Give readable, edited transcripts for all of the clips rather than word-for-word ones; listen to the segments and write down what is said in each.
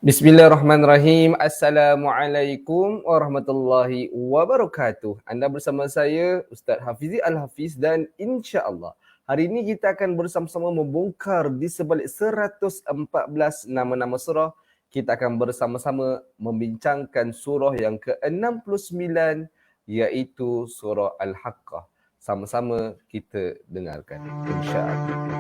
Bismillahirrahmanirrahim. Assalamualaikum warahmatullahi wabarakatuh. Anda bersama saya, Ustaz Hafizi Al-Hafiz, dan insya-Allah hari ini kita akan bersama-sama membongkar di sebalik 114 nama-nama surah. Kita akan bersama-sama membincangkan surah yang ke-69 iaitu surah Al-Haqqah. Sama-sama kita dengarkan insya-Allah.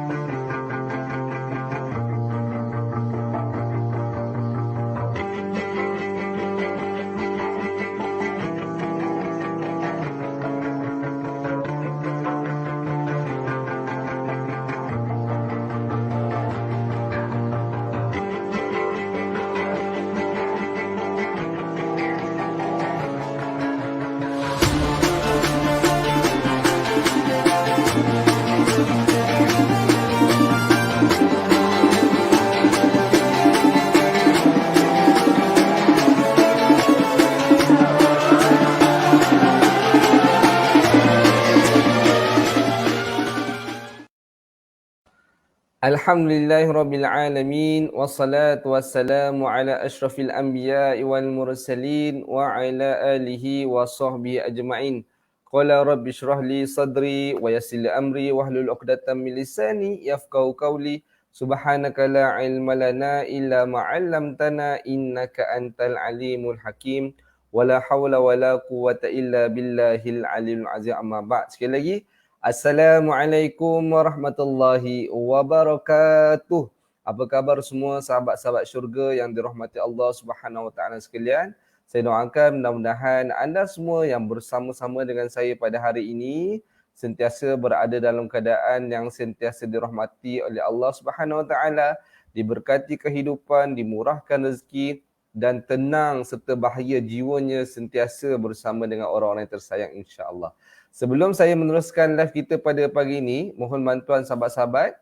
Alhamdulillahirrabbilalamin. Wassalatu wassalamu ala ashrafil anbiya'i wal mursalin wa ala alihi wa sahbihi ajma'in. Qala rabbi shrah li sadri wa yassir li amri wahlul 'uqdatam min lisani yafqahu qawli. Subhanaka la ilma lana illa ma 'allamtana innaka antal alimul hakim. Wala hawla wala quwwata illa billahil aliyil azim. Amma ba'd. Sekali lagi, Assalamualaikum warahmatullahi wabarakatuh. Apa khabar semua sahabat-sahabat syurga yang dirahmati Allah Subhanahu Wa Taala sekalian? Saya doakan mudah-mudahan anda semua yang bersama-sama dengan saya pada hari ini sentiasa berada dalam keadaan yang sentiasa dirahmati oleh Allah Subhanahu Wa Taala, diberkati kehidupan, dimurahkan rezeki dan tenang serta bahagia jiwanya sentiasa bersama dengan orang-orang yang tersayang insya-Allah. Sebelum saya meneruskan live kita pada pagi ini, mohon bantuan sahabat-sahabat.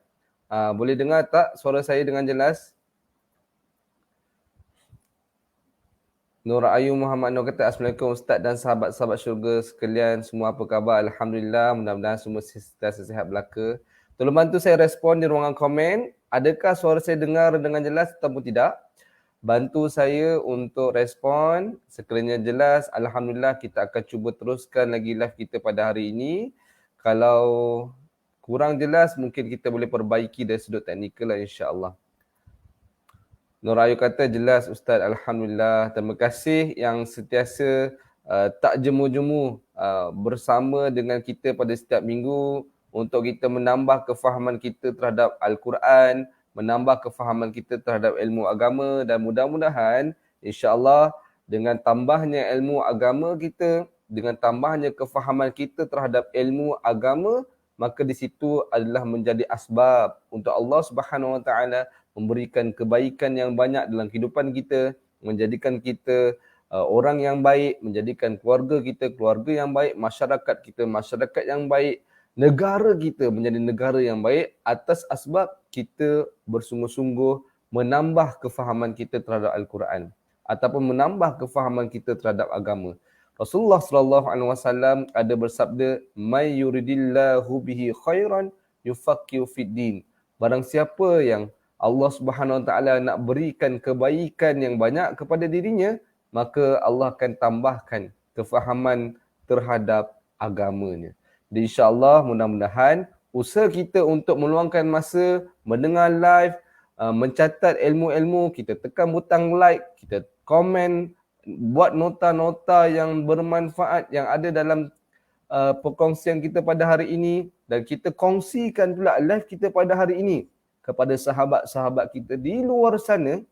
Boleh dengar tak suara saya dengan jelas? Nur Ayu Muhammad Nur kata, Assalamualaikum Ustaz dan sahabat-sahabat syurga sekalian. Semua apa khabar? Alhamdulillah, mudah-mudahan semua sihat belaka. Tolong bantu saya respon di ruangan komen. Adakah suara saya dengar dengan jelas ataupun tidak? Bantu saya untuk respon. Sekiranya jelas, Alhamdulillah, kita akan cuba teruskan lagi live kita pada hari ini. Kalau kurang jelas, mungkin kita boleh perbaiki dari sudut teknikal lah insya-Allah. Nur Ayu kata jelas Ustaz, Alhamdulillah. Terima kasih yang sentiasa tak jemu-jemu bersama dengan kita pada setiap minggu untuk kita menambah kefahaman kita terhadap Al-Quran, menambah kefahaman kita terhadap ilmu agama, dan mudah-mudahan insya-Allah dengan tambahnya ilmu agama kita, dengan tambahnya kefahaman kita terhadap ilmu agama, maka di situ adalah menjadi asbab untuk Allah Subhanahu Wa Taala memberikan kebaikan yang banyak dalam kehidupan kita, menjadikan kita orang yang baik, menjadikan keluarga kita keluarga yang baik, masyarakat kita masyarakat yang baik, negara kita menjadi negara yang baik atas asbab kita bersungguh-sungguh menambah kefahaman kita terhadap Al-Quran ataupun menambah kefahaman kita terhadap agama. Rasulullah sallallahu alaihi wasallam ada bersabda, "May yuridillahu bihi khairan yufaqihu fid din." Barang siapa yang Allah Subhanahu Wa Taala nak berikan kebaikan yang banyak kepada dirinya, maka Allah akan tambahkan kefahaman terhadap agamanya. Dan insya-Allah mudah-mudahan usaha kita untuk meluangkan masa mendengar live, mencatat ilmu-ilmu, kita tekan butang like, kita komen, buat nota-nota yang bermanfaat yang ada dalam perkongsian kita pada hari ini, dan kita kongsikan pula live kita pada hari ini kepada sahabat-sahabat kita di luar sana.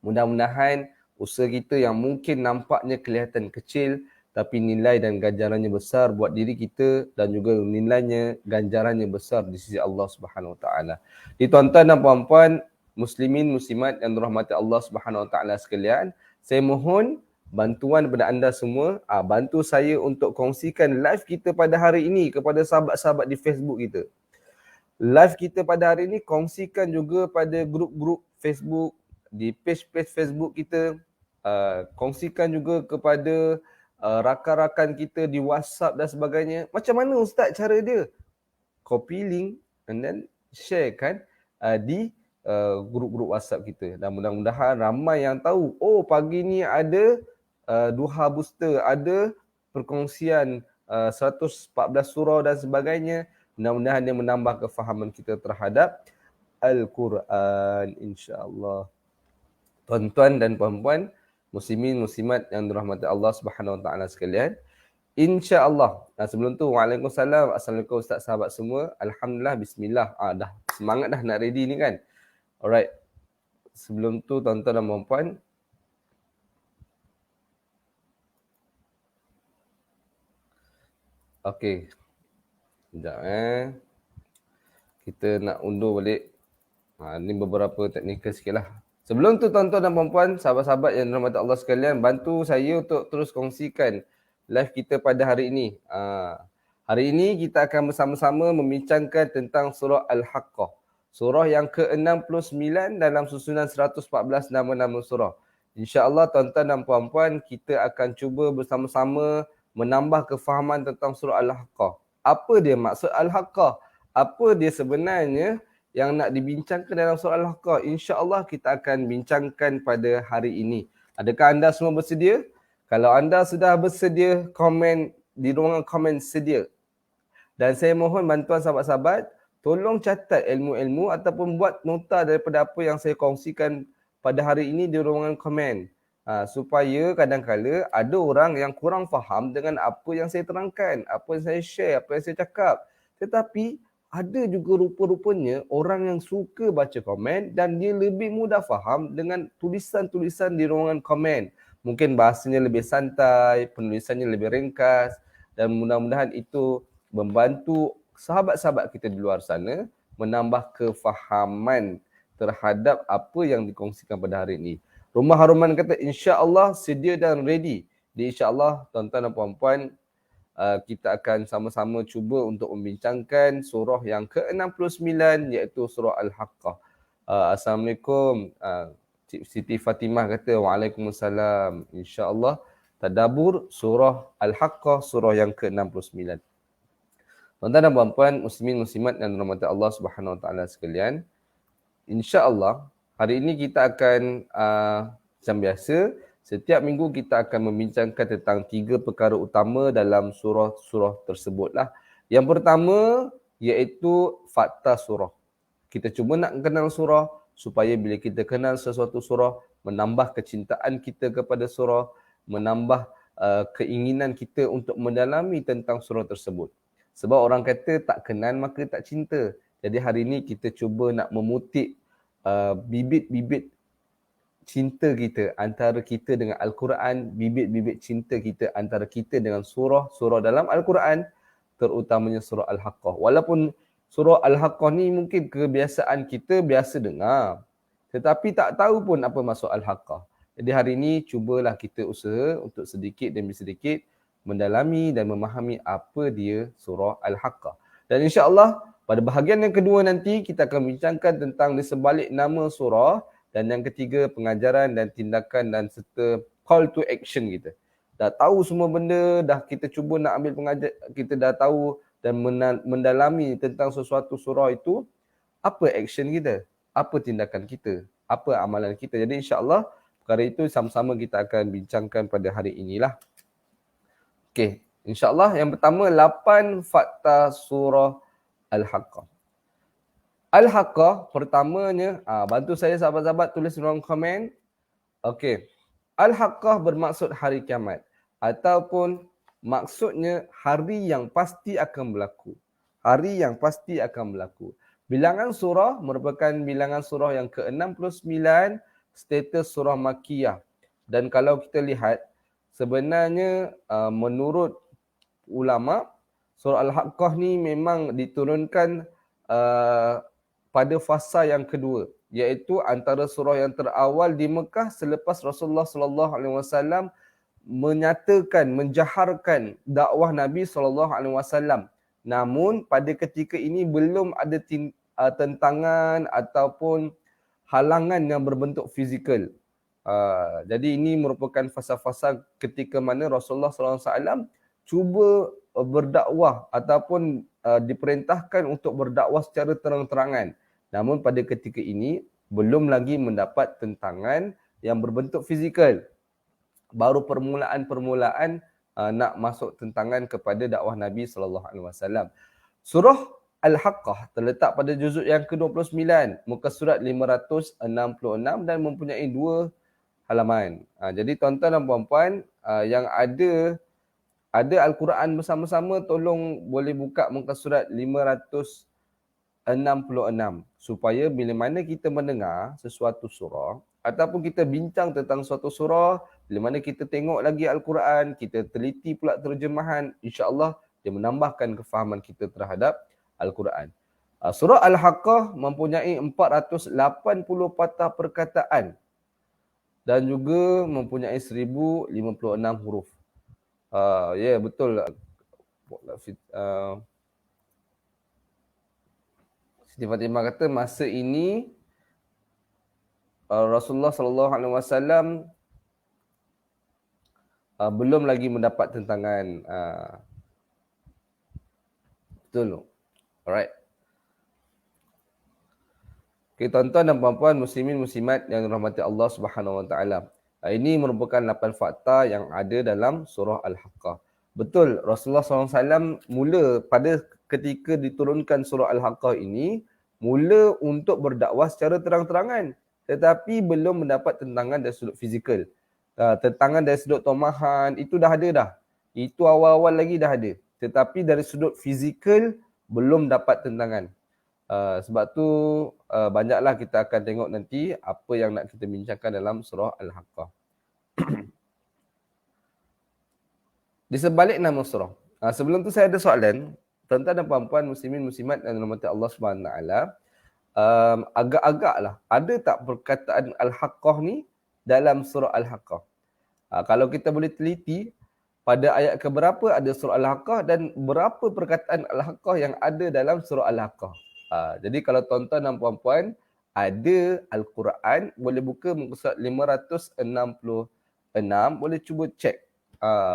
Mudah-mudahan usaha kita yang mungkin nampaknya kelihatan kecil, tapi nilai dan ganjarannya besar buat diri kita dan juga nilainya, ganjarannya besar di sisi Allah Subhanahu Wa Taala. Di tuan-tuan dan puan-puan, muslimin muslimat yang dirahmati Allah Subhanahu Wa Taala sekalian, saya mohon bantuan daripada anda semua, bantu saya untuk kongsikan live kita pada hari ini kepada sahabat-sahabat di Facebook kita. Live kita pada hari ini kongsikan juga pada grup-grup Facebook, di page-page Facebook kita, kongsikan juga kepada rakan-rakan kita di WhatsApp dan sebagainya. Macam mana Ustaz cara dia? Copy link and then share kan di grup-grup WhatsApp kita. Dan mudah-mudahan ramai yang tahu, oh pagi ni ada duha booster, ada perkongsian 114 surah dan sebagainya. Mudah-mudahan dia menambah kefahaman kita terhadap Al-Quran, insya-Allah. Tuan-tuan dan puan-puan, muslimin muslimat yang dirahmati Allah Subhanahu Wa Taala sekalian, insya-Allah. Sebelum tu, Waalaikumsalam, Assalamualaikum Ustaz, sahabat semua. Alhamdulillah, bismillah. Dah semangat dah nak ready ni kan. Alright. Sebelum tu, tuan-tuan dan puan-puan, okey. Sekejap kita nak undur balik. Ni beberapa teknikal sikit lah. Sebelum tu, tuan-tuan dan puan-puan, sahabat-sahabat yang dirahmati Allah sekalian, bantu saya untuk terus kongsikan live kita pada hari ini. Hari ini kita akan bersama-sama membincangkan tentang surah Al-Haqqah. Surah yang ke-69 dalam susunan 114 nama-nama surah. InsyaAllah tuan-tuan dan puan-puan, kita akan cuba bersama-sama menambah kefahaman tentang surah Al-Haqqah. Apa dia maksud Al-Haqqah? Apa dia sebenarnya yang nak dibincangkan dalam surah Al-Haqqah? InsyaAllah kita akan bincangkan pada hari ini. Adakah anda semua bersedia? Kalau anda sudah bersedia, komen di ruangan komen sedia. Dan saya mohon bantuan sahabat-sahabat, tolong catat ilmu-ilmu ataupun buat nota daripada apa yang saya kongsikan pada hari ini di ruangan komen. Supaya kadang-kala ada orang yang kurang faham dengan apa yang saya terangkan, apa yang saya share, apa yang saya cakap. Tetapi ada juga rupa-rupanya orang yang suka baca komen dan dia lebih mudah faham dengan tulisan-tulisan di ruangan komen. Mungkin bahasanya lebih santai, penulisannya lebih ringkas, dan mudah-mudahan itu membantu sahabat-sahabat kita di luar sana menambah kefahaman terhadap apa yang dikongsikan pada hari ini. Rumah Haruman kata insya-Allah sedia dan ready. Di insya-Allah tuan-tuan dan puan-puan, kita akan sama-sama cuba untuk membincangkan surah yang ke-69 iaitu surah Al-Haqqah. Assalamualaikum. Cik Siti Fatimah kata Waalaikumsalam. InsyaAllah tadabbur surah Al-Haqqah, surah yang ke-69. Tuan-tuan dan puan-puan, muslimin muslimat yang dirahmati Allah Subhanahu Wa Taala sekalian, insya-Allah hari ini kita akan macam biasa, setiap minggu kita akan membincangkan tentang 3 perkara utama dalam surah-surah tersebutlah. Yang pertama iaitu fakta surah. Kita cuma nak kenal surah supaya bila kita kenal sesuatu surah, menambah kecintaan kita kepada surah, menambah keinginan kita untuk mendalami tentang surah tersebut. Sebab orang kata tak kenal maka tak cinta. Jadi hari ini kita cuba nak memutik bibit-bibit cinta kita antara kita dengan Al-Quran, bibit-bibit cinta kita antara kita dengan surah-surah dalam Al-Quran, terutamanya surah Al-Haqqah. Walaupun surah Al-Haqqah ni mungkin kebiasaan kita biasa dengar, tetapi tak tahu pun apa maksud Al-Haqqah. Jadi hari ini cubalah kita usaha untuk sedikit demi sedikit mendalami dan memahami apa dia surah Al-Haqqah. Dan insya-Allah pada bahagian yang kedua nanti kita akan bincangkan tentang di sebalik nama surah, dan yang ketiga pengajaran dan tindakan dan serta call to action kita. Dah tahu semua benda, dah kita cuba nak ambil pengajar, kita dah tahu dan mendalami tentang sesuatu surah itu, apa action kita? Apa tindakan kita? Apa amalan kita? Jadi insya-Allah perkara itu sama-sama kita akan bincangkan pada hari inilah. Okey, insya-Allah yang pertama 8 fakta surah Al-Haqqah. Al-Haqqah pertamanya, bantu saya sahabat-sahabat tulis ruang komen. Okey. Al-Haqqah bermaksud hari kiamat ataupun maksudnya hari yang pasti akan berlaku. Hari yang pasti akan berlaku. Bilangan surah merupakan bilangan surah yang ke-69, status surah Makkiyah. Dan kalau kita lihat sebenarnya menurut ulama, surah Al-Haqqah ni memang diturunkan pada fasa yang kedua, iaitu antara surah yang terawal di Mekah selepas Rasulullah sallallahu alaihi wasallam menyatakan, menjaharkan dakwah Nabi sallallahu alaihi wasallam. Namun pada ketika ini belum ada tentangan ataupun halangan yang berbentuk fizikal. Jadi ini merupakan fasa-fasa ketika mana Rasulullah sallallahu alaihi wasallam cuba berdakwah ataupun diperintahkan untuk berdakwah secara terang-terangan. Namun pada ketika ini belum lagi mendapat tentangan yang berbentuk fizikal. Baru permulaan-permulaan nak masuk tentangan kepada dakwah Nabi SAW. Surah Al-Haqqah terletak pada juzuk yang ke-29, muka surat 566 dan mempunyai 2 halaman. Jadi tuan-tuan dan puan-puan yang ada Al-Quran bersama-sama, tolong boleh buka muka surat 566 supaya bila mana kita mendengar sesuatu surah ataupun kita bincang tentang suatu surah, bila mana kita tengok lagi Al-Quran, kita teliti pula terjemahan, insya-Allah dia menambahkan kefahaman kita terhadap Al-Quran. Surah Al-Haqqah mempunyai 480 patah perkataan dan juga mempunyai 1056 huruf. Ya, betul. Siti Fatimah kata masa ini Rasulullah SAW belum lagi mendapat tentangan. Betul. Alright. Okay, tuan-tuan dan puan-puan, muslimin muslimat yang dirahmati Allah Subhanahu Wa Taala. Ini merupakan 8 fakta yang ada dalam surah Al-Haqqah. Betul, Rasulullah SAW mula pada ketika diturunkan surah Al-Haqqah ini, mula untuk berdakwah secara terang-terangan. Tetapi belum mendapat tentangan dari sudut fizikal. Tentangan dari sudut tomahan, itu dah ada dah. Itu awal-awal lagi dah ada. Tetapi dari sudut fizikal, belum dapat tentangan. Sebab tu banyaklah kita akan tengok nanti apa yang nak kita bincangkan dalam surah Al-Haqqah. Di sebalik nama surah. Sebelum tu saya ada soalan. Tuan-tuan dan puan-puan, muslimin muslimat yang dirahmati Allah Subhanahu Wa Taala, agak-agaklah ada tak perkataan Al-Haqqah ni dalam surah Al-Haqqah? Kalau kita boleh teliti pada ayat keberapa ada surah Al-Haqqah dan berapa perkataan Al-Haqqah yang ada dalam surah Al-Haqqah. Jadi kalau tuan-tuan dan puan-puan ada Al-Quran, boleh buka muka surat 566, boleh cuba cek.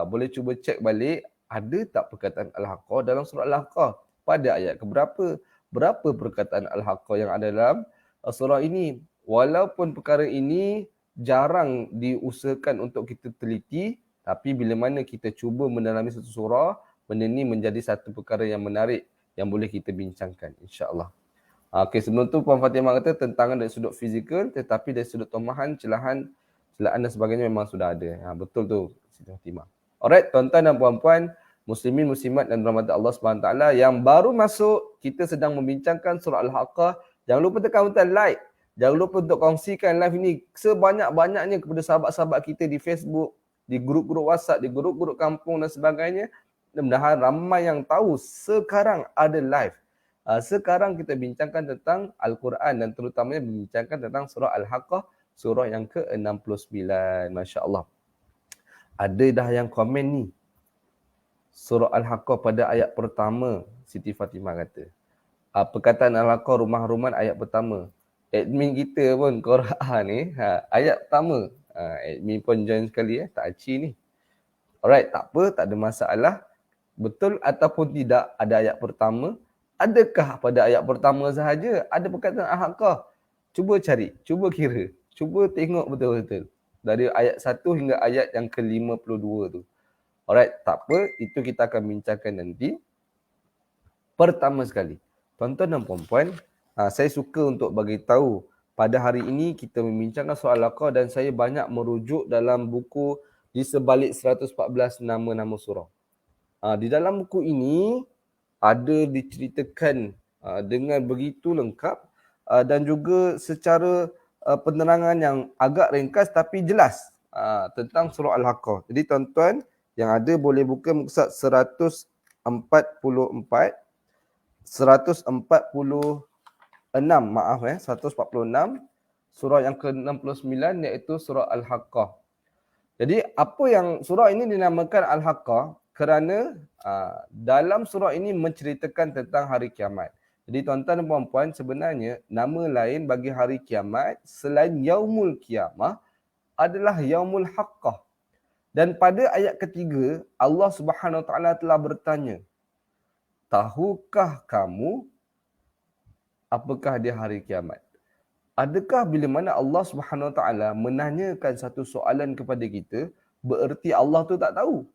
Boleh cuba cek balik ada tak perkataan Al-Haqqah dalam surah Al-Haqqah pada ayat keberapa. Berapa perkataan Al-Haqqah yang ada dalam surah ini. Walaupun perkara ini jarang diusahakan untuk kita teliti, tapi bila mana kita cuba mendalami satu surah, benda ini menjadi satu perkara yang menarik yang boleh kita bincangkan, insya-Allah. Okey, sebelum tu Puan Fatimah kata tentangan dari sudut fizikal, tetapi dari sudut tomahan, celaan dan sebagainya memang sudah ada. Betul tu Siti Fatimah. Alright, tuan-tuan dan puan-puan, muslimin muslimat dan rahmat Allah Subhanahu taala yang baru masuk, kita sedang membincangkan surah Al-Haqqah. Jangan lupa tekan butang like. Jangan lupa untuk kongsikan live ini sebanyak-banyaknya kepada sahabat-sahabat kita di Facebook, di grup-grup WhatsApp, di grup-grup kampung dan sebagainya. Mudah-mudahan ramai yang tahu sekarang ada live. Sekarang kita bincangkan tentang Al-Quran dan terutamanya membincangkan tentang surah Al-Haqqah, surah yang ke-69. Masya Allah. Ada dah yang komen ni. Surah Al-Haqqah pada ayat pertama, Siti Fatimah kata. Perkataan Al-Haqqah rumah-rumah ayat pertama. Admin kita pun Quran ni, ayat pertama. Admin pun join sekali tak aci ni. Alright, tak apa, tak ada masalah. Betul ataupun tidak ada ayat pertama. Adakah pada ayat pertama sahaja ada perkataan Al-Haqqah? Cuba cari, cuba kira, cuba tengok betul-betul. Dari ayat 1 hingga ayat yang ke-52 tu. Alright, tak apa, itu kita akan bincangkan nanti. Pertama sekali, tuan-tuan dan puan-puan, saya suka untuk bagi tahu pada hari ini kita membincangkan soal Al-Haqqah dan saya banyak merujuk dalam buku di sebalik 114 nama-nama surah. Di dalam buku ini ada diceritakan dengan begitu lengkap dan juga secara penerangan yang agak ringkas tapi jelas tentang surah Al-Haqqah. Jadi tuan-tuan yang ada boleh buka muka surat 146, surah yang ke-69 iaitu surah Al-Haqqah. Jadi apa yang surah ini dinamakan Al-Haqqah kerana dalam surah ini menceritakan tentang hari kiamat. Jadi tuan-tuan dan puan-puan, sebenarnya nama lain bagi hari kiamat selain Yaumul Qiyamah adalah Yaumul Haqqah. Dan pada ayat ketiga, Allah Subhanahu Wa Taala telah bertanya, tahukah kamu apakah dia hari kiamat? Adakah bila mana Allah Subhanahu Wa Taala menanyakan satu soalan kepada kita, bererti Allah tu tak tahu?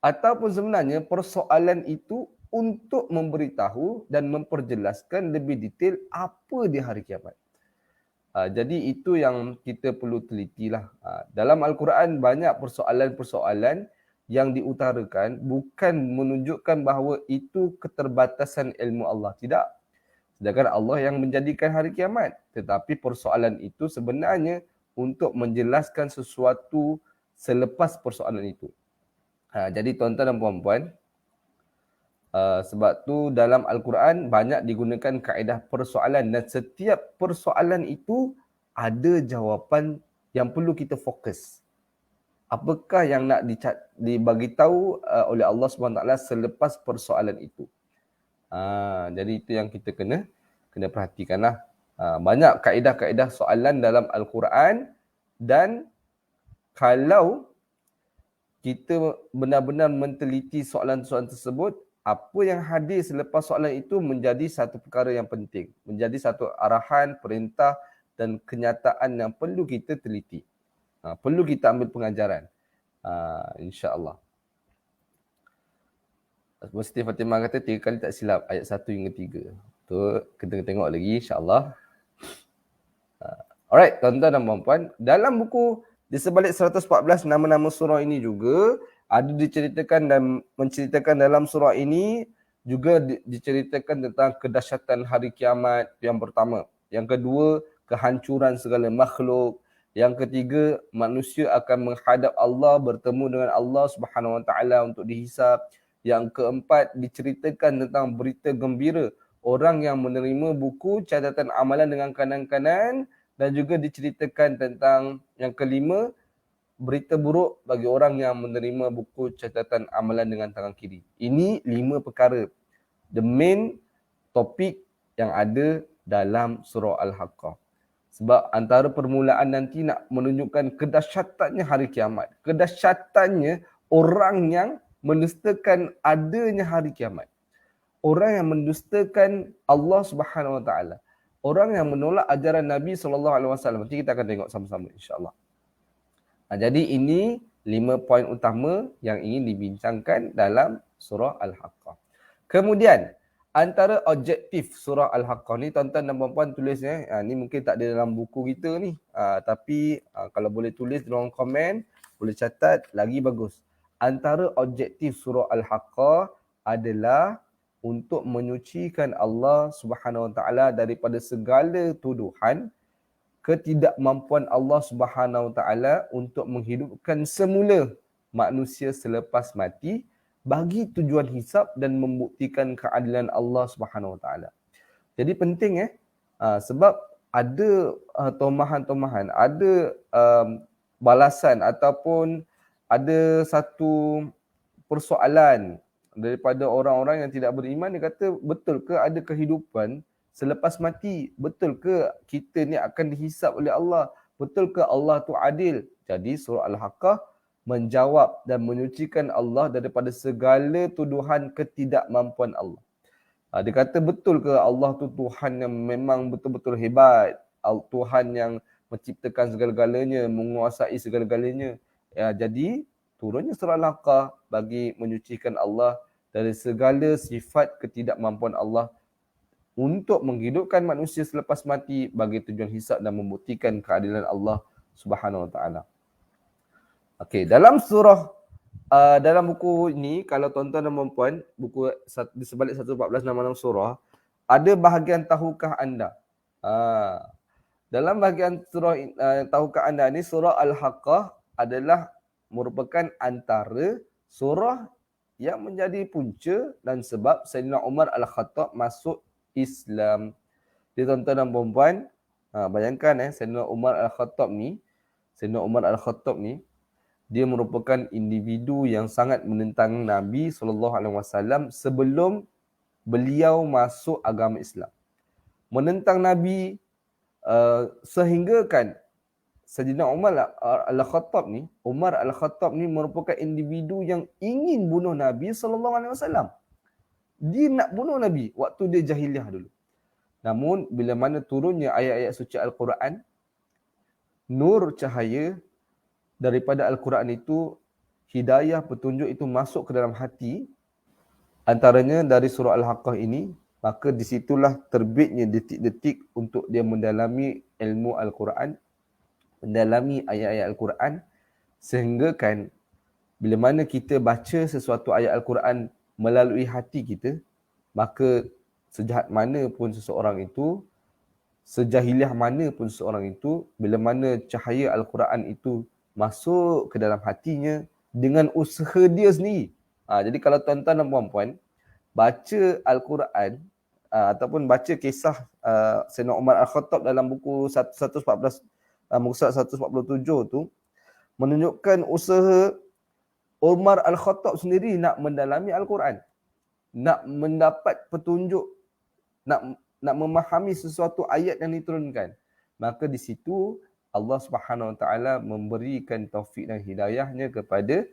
Ataupun sebenarnya persoalan itu untuk memberitahu dan memperjelaskan lebih detail apa dia hari kiamat. Jadi itu yang kita perlu telitilah. Dalam Al-Quran banyak persoalan-persoalan yang diutarakan bukan menunjukkan bahawa itu keterbatasan ilmu Allah. Tidak. Sedangkan Allah yang menjadikan hari kiamat. Tetapi persoalan itu sebenarnya untuk menjelaskan sesuatu selepas persoalan itu. Jadi tuan-tuan dan puan-puan, sebab tu dalam Al-Quran banyak digunakan kaedah persoalan dan setiap persoalan itu ada jawapan yang perlu kita fokus. Apakah yang nak dibagi tahu oleh Allah SWT selepas persoalan itu. Jadi itu yang kita kena perhatikanlah. Banyak kaedah-kaedah soalan dalam Al-Quran dan kalau kita benar-benar menteliti soalan-soalan tersebut, apa yang hadir selepas soalan itu menjadi satu perkara yang penting. Menjadi satu arahan, perintah dan kenyataan yang perlu kita teliti. Perlu kita ambil pengajaran. InsyaAllah. Siti Fatimah kata 3 kali tak silap ayat 1 hingga 3. Tu kita tengok lagi insyaAllah. Alright, tuan-tuan dan puan-puan. Dalam buku di sebalik 114 nama-nama surah ini juga ada diceritakan dan menceritakan dalam surah ini juga diceritakan tentang kedahsyatan hari kiamat yang pertama. Yang kedua, kehancuran segala makhluk. Yang ketiga, manusia akan menghadap Allah, bertemu dengan Allah Subhanahu Wa Taala untuk dihisab. Yang keempat, diceritakan tentang berita gembira. Orang yang menerima buku catatan amalan dengan kanan-kanan. Dan juga diceritakan tentang yang kelima, berita buruk bagi orang yang menerima buku catatan amalan dengan tangan kiri. Ini 5 perkara. The main topik yang ada dalam surah Al-Haqqah. Sebab antara permulaan nanti nak menunjukkan kedahsyatannya hari kiamat. Kedahsyatannya orang yang mendustakan adanya hari kiamat. Orang yang mendustakan Allah Subhanahu Wa Taala. Orang yang menolak ajaran Nabi SAW. Nanti kita akan tengok sama-sama insyaAllah. Jadi ini 5 poin utama yang ingin dibincangkan dalam surah Al-Haqqah. Kemudian, antara objektif surah Al-Haqqah ni, tuan-tuan dan puan-puan tulisnya. Ni mungkin tak ada dalam buku kita ni. Tapi kalau boleh tulis dalam komen, boleh catat, lagi bagus. Antara objektif surah Al-Haqqah adalah untuk menyucikan Allah Subhanahu Wa Taala daripada segala tuduhan ketidakmampuan Allah Subhanahu Wa Taala untuk menghidupkan semula manusia selepas mati bagi tujuan hisab dan membuktikan keadilan Allah Subhanahu Wa Taala. Jadi penting sebab ada tomahan-tomahan, ada balasan ataupun ada satu persoalan daripada orang-orang yang tidak beriman. Dia kata, betul ke ada kehidupan selepas mati? Betul ke kita ni akan dihisap oleh Allah? Betul ke Allah tu adil? Jadi surah Al-Haqqah menjawab dan menyucikan Allah daripada segala tuduhan ketidakmampuan Allah. Dia kata, betul ke Allah tu Tuhan yang memang betul-betul hebat? Tuhan yang menciptakan segala-galanya, menguasai segala-galanya. Jadi turunnya surah Al-Haqqah bagi menyucikan Allah dari segala sifat ketidakmampuan Allah untuk menghidupkan manusia selepas mati bagi tujuan hisab dan membuktikan keadilan Allah Subhanahu Wa Taala. Okey, dalam surah dalam buku ini, kalau tuan-tuan dan puan-puan, buku di sebalik 114 nama-nama surah, ada bahagian tahukah anda? Dalam bahagian surah tahukah anda ni, surah Al-Haqqah adalah merupakan antara surah yang menjadi punca dan sebab Sayyidina Umar Al-Khattab masuk Islam. Jadi tuan-tuan dan puan-puan, bayangkan Sayyidina Umar Al-Khattab ni, dia merupakan individu yang sangat menentang Nabi SAW sebelum beliau masuk agama Islam. Menentang Nabi sehingga kan Sayyidina Umar Al-Khattab ni merupakan individu yang ingin bunuh Nabi SAW. Dia nak bunuh Nabi waktu dia jahiliah dulu. Namun bila mana turunnya ayat-ayat suci Al-Quran, nur cahaya daripada Al-Quran itu, hidayah petunjuk itu masuk ke dalam hati, antaranya dari surah Al-Haqqah ini, maka disitulah terbitnya detik-detik untuk dia mendalami ilmu Al-Quran, mendalami ayat-ayat Al-Quran, sehingga kan bila mana kita baca sesuatu ayat Al-Quran melalui hati kita, maka sejahat mana pun seseorang itu, sejahiliah mana pun seseorang itu, bila mana cahaya Al-Quran itu masuk ke dalam hatinya dengan usaha dia sendiri. Jadi kalau tuan-tuan dan puan-puan baca Al-Quran ataupun baca kisah Sayyidina Umar Al-Khattab dalam buku 114, muka surat 147 tu, menunjukkan usaha Umar Al-Khattab sendiri nak mendalami Al-Quran, nak mendapat petunjuk, nak memahami sesuatu ayat yang diturunkan. Maka di situ Allah Subhanahu Wa Taala memberikan taufik dan hidayahnya kepada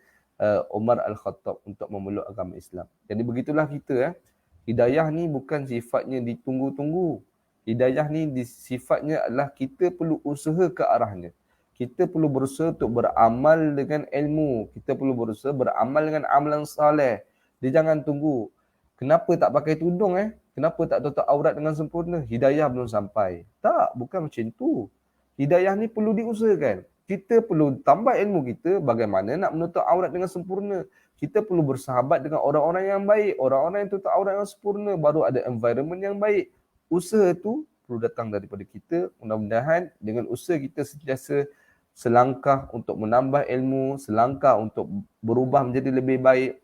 Umar Al-Khattab untuk memeluk agama Islam. Jadi begitulah kita. Hidayah ni bukan sifatnya ditunggu-tunggu. Hidayah ni sifatnya adalah kita perlu usaha ke arahnya. Kita perlu berusaha untuk beramal dengan ilmu. Kita perlu berusaha beramal dengan amalan saleh. Dia jangan tunggu. Kenapa tak pakai tudung Kenapa tak tutup aurat dengan sempurna? Hidayah belum sampai. Tak, bukan macam tu. Hidayah ni perlu diusahakan. Kita perlu tambah ilmu kita bagaimana nak menutup aurat dengan sempurna. Kita perlu bersahabat dengan orang-orang yang baik. Orang-orang yang tutup aurat dengan sempurna. Baru ada environment yang baik. Usaha tu perlu datang daripada kita. Mudah-mudahan dengan usaha kita sentiasa selangkah untuk menambah ilmu, selangkah untuk berubah menjadi lebih baik,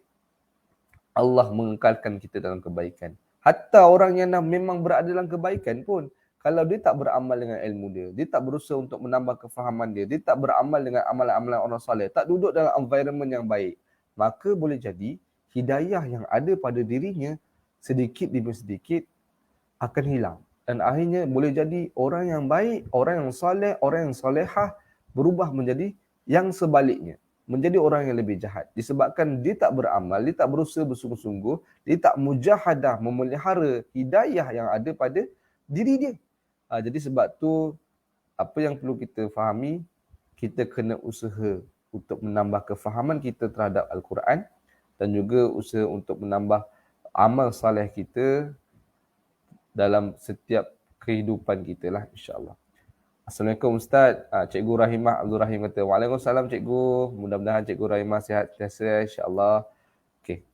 Allah mengekalkan kita dalam kebaikan. Hatta orang yang memang berada dalam kebaikan pun, kalau dia tak beramal dengan ilmu dia, dia tak berusaha untuk menambah kefahaman dia, dia tak beramal dengan amalan-amalan orang soleh, tak duduk dalam environment yang baik, maka boleh jadi hidayah yang ada pada dirinya sedikit demi sedikit akan hilang. Dan akhirnya boleh jadi orang yang baik, orang yang soleh, orang yang solehah berubah menjadi yang sebaliknya, menjadi orang yang lebih jahat. Disebabkan dia tak beramal, dia tak berusaha bersungguh-sungguh, dia tak mujahadah memelihara hidayah yang ada pada diri dia. Jadi sebab tu, apa yang perlu kita fahami, kita kena usaha untuk menambah kefahaman kita terhadap Al-Quran dan juga usaha untuk menambah amal saleh kita dalam setiap kehidupan kita lah, insya-Allah. Assalamualaikum Ustaz. Cikgu Rahimah Abdul Rahim kata, Waalaikumsalam Cikgu. Mudah-mudahan Cikgu Rahimah sihat sentiasa, insya-Allah. Okey.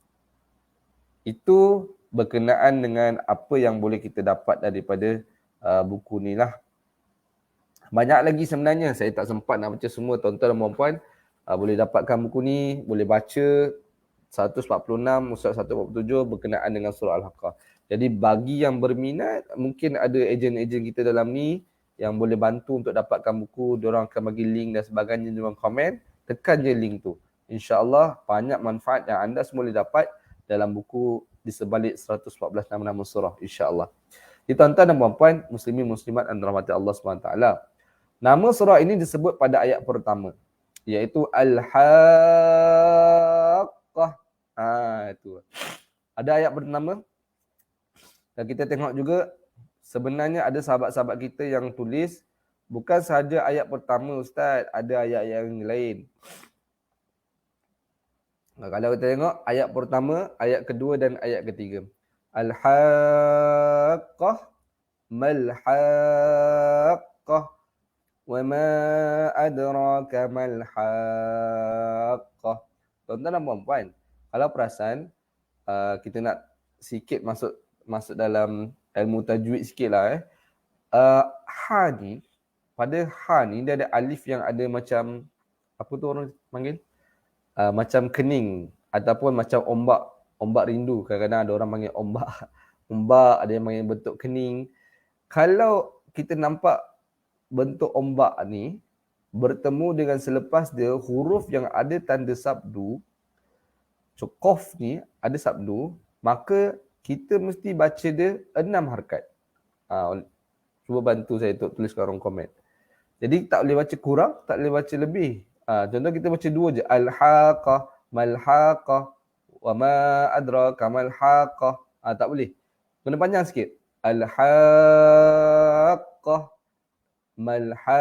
Itu berkenaan dengan apa yang boleh kita dapat daripada buku ni lah. Banyak lagi sebenarnya, saya tak sempat nak baca semua. Tuan-tuan dan puan-puan boleh dapatkan buku ni, boleh baca 146, surat 147 berkenaan dengan surah Al-Haqqah. Jadi bagi yang berminat, mungkin ada ejen-ejen kita dalam ni yang boleh bantu untuk dapatkan buku, diorang akan bagi link dan sebagainya dalam komen, tekan je link tu. InsyaAllah banyak manfaat yang anda semua boleh dapat dalam buku di sebalik 114 nama-nama surah, insyaAllah. Jadi tuan-tuan dan puan-puan, muslimin muslimat dan rahmati Allah SWT. Nama surah ini disebut pada ayat pertama, iaitu Al-Haqqah. Itu. Ada ayat pertama. Dan kita tengok juga, sebenarnya ada sahabat-sahabat kita yang tulis, bukan sahaja ayat pertama Ustaz, ada ayat yang lain. Kalau kita tengok ayat pertama, ayat kedua dan ayat ketiga. Al-Haqqah, Mal-Haqqah, wa ma adraka mal-Haqqah. Tuan-tuan dan puan-puan, kalau perasan, kita nak sikit masuk dalam ilmu tajwid sikit lah. Ha ni, pada ha ni dia ada alif yang ada macam, apa tu orang panggil? Macam kening ataupun macam ombak rindu. Kadang-kadang ada orang panggil ombak, ada yang panggil bentuk kening. Kalau kita nampak bentuk ombak ni bertemu dengan selepas dia huruf yang ada tanda sabdu, Qaf ni ada sabdu, maka kita mesti baca dia 6 harakat. Cuba bantu saya untuk tulis kat ruang komen. Jadi tak boleh baca kurang, tak boleh baca lebih. Contoh kita baca 2 je. Al-Haqqah, Mal-Haqqah, wa ma adraka mal-Haqqah. Tak boleh. Kena panjang sikit. Al-haqqah, mal-haqqah.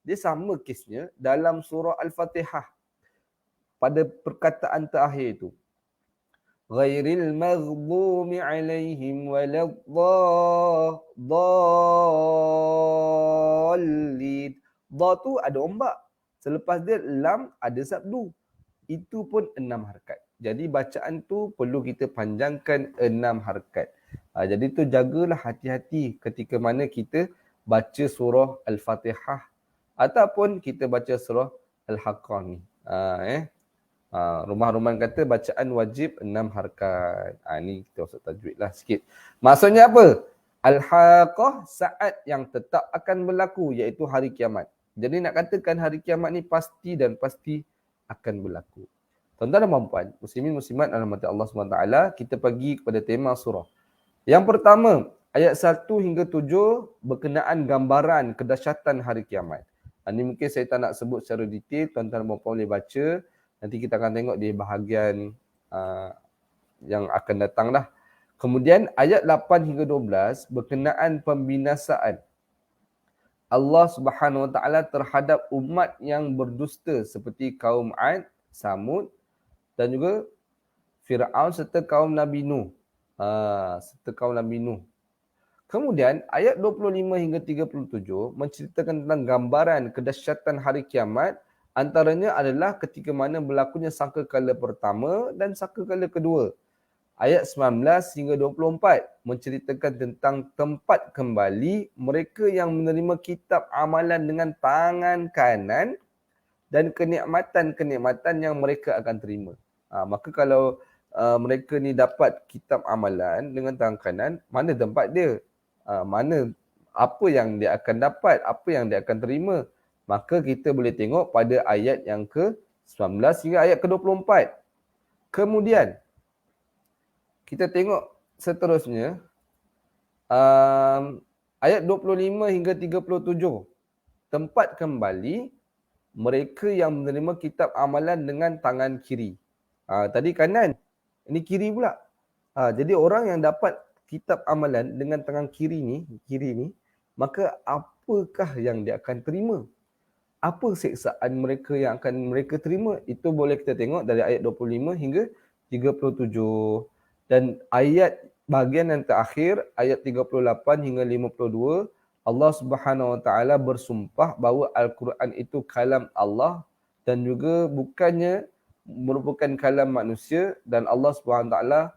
Dia sama kesnya dalam surah Al-Fatihah. Pada perkataan terakhir itu. Ghairil maghdubi alaihim waladdallin. Dha tu ada ombak. Selepas dia lam ada sabdu. Itu pun 6 harakat. Jadi bacaan tu perlu kita panjangkan 6 harakat. Jadi tu jagalah hati-hati ketika mana kita baca surah Al-Fatihah ataupun kita baca surah Al-Haqqah ni. Rumah Ruman kata bacaan wajib 6 harakat. Ni kita masuk tajwid lah sikit. Maksudnya apa? Al-Haqqah saat yang tetap akan berlaku iaitu hari kiamat. Jadi nak katakan hari kiamat ni pasti dan pasti akan berlaku. Tuan-tuan dan puan-puan, muslimin muslimat rahmati Allah SWT, kita pergi kepada tema surah. Yang pertama, ayat 1 hingga 7 berkenaan gambaran kedahsyatan hari kiamat. Ini mungkin saya tak nak sebut secara detail, tuan-tuan dan puan-puan boleh baca. Nanti kita akan tengok di bahagian yang akan datang lah. Kemudian ayat 8 hingga 12 berkenaan pembinasaan Allah Subhanahu Wa Taala terhadap umat yang berdusta seperti kaum Ad, Samud dan juga Fir'aun serta kaum Nabi Nuh. Kemudian ayat 25 hingga 37 menceritakan tentang gambaran kedahsyatan hari kiamat. Antaranya adalah ketika mana berlakunya sangkakala pertama dan sangkakala kedua. Ayat 19 hingga 24 menceritakan tentang tempat kembali mereka yang menerima kitab amalan dengan tangan kanan dan kenikmatan-kenikmatan yang mereka akan terima. Maka kalau mereka ni dapat kitab amalan dengan tangan kanan, mana tempat dia? Mana apa yang dia akan dapat? Apa yang dia akan terima? Maka kita boleh tengok pada ayat yang ke-19 hingga ayat ke-24. Kemudian, kita tengok seterusnya, ayat 25 hingga 37. Tempat kembali mereka yang menerima kitab amalan dengan tangan kiri. Tadi kanan, ini kiri pula. Jadi orang yang dapat kitab amalan dengan tangan kiri ni, maka apakah yang dia akan terima? Apa siksaan mereka yang akan mereka terima? Itu boleh kita tengok dari ayat 25 hingga 37. Dan ayat bahagian yang terakhir, ayat 38 hingga 52, Allah Subhanahu Wa Taala bersumpah bahawa Al-Quran itu kalam Allah dan juga bukannya merupakan kalam manusia, dan Allah Subhanahu Wa Taala